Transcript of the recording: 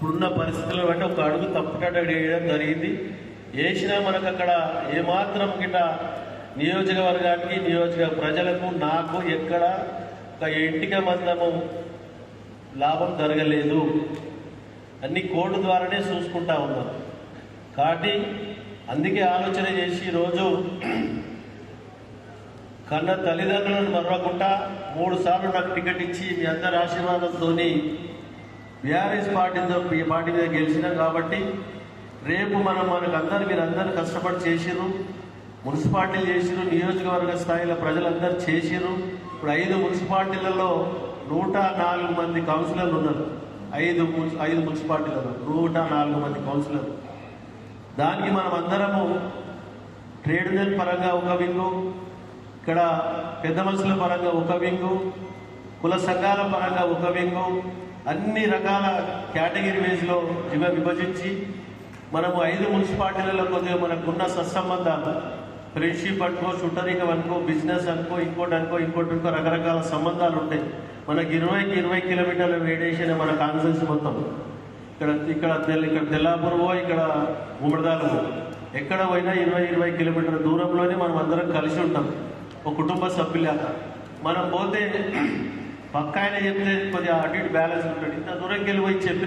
ఇప్పుడున్న పరిస్థితులను బట్టి ఒక అడుగు తప్పుటట్టు వేయడం జరిగింది. వేసినా మనకు అక్కడ ఏమాత్రం గిట్ట నియోజకవర్గానికి నియోజక ప్రజలకు నాకు ఎక్కడ ఒక ఇంటిక మందము లాభం జరగలేదు. అన్ని కోర్టు ద్వారానే చూసుకుంటా ఉన్నాం. కాబట్టి అందుకే ఆలోచన చేసి ఈరోజు కన్న తల్లిదండ్రులను మరవకుండా 3 సార్లు నాకు టికెట్ ఇచ్చి మీ అందరి ఆశీర్వాదంతో బీఆర్ఎస్ పార్టీ మీద గెలిచినాం. కాబట్టి రేపు మనకు మీరందరూ కష్టపడి చేసిర్రు, మున్సిపాలిటీలు చేసిర్రు, నియోజకవర్గ స్థాయిలో ప్రజలందరూ చేసిర్రు. ఇప్పుడు 5 మున్సిపాలిటీలలో 104 మంది కౌన్సిలర్లు ఉన్నారు. 5 మున్సిపాలిటీలలో 104 మంది కౌన్సిలర్లు. దానికి మనం అందరము ట్రేడ్ యూనియన్ పరంగా ఒక వింగు, ఇక్కడ పెద్ద మనుషుల పరంగా ఒక వింగు, కుల సంఘాల పరంగా ఒక వింగు, అన్ని రకాల కేటగిరీ వేస్లో విభజించి మనము 5 మున్సిపాలిటీలలో కొద్దిగా మనకున్న సత్సంబంధాలు, ఫ్రెండ్షిప్ అనుకో, చుట్టరికం అనుకో, బిజినెస్ అనుకో, ఇంకోటి రకరకాల సంబంధాలు ఉంటాయి. మనకి 20 కిలోమీటర్ల రేడియేషన్ మన కాన్ఫరెన్స్ మొత్తం. ఇక్కడ తెల్లాపూర్, ఇక్కడ ఉమ్మడిదాలు, ఎక్కడ పోయినా 20 కిలోమీటర్ల దూరంలోనే మనం అందరం కలిసి ఉంటాం, ఒక కుటుంబ సభ్యులాగా. మనం పోతే పక్క ఆయన చెప్తే కొద్దిగా అటు ఇటు బ్యాలెన్స్ ఉంటాడు. ఇంత దూరంకి వెళ్ళి పోయి చెప్పి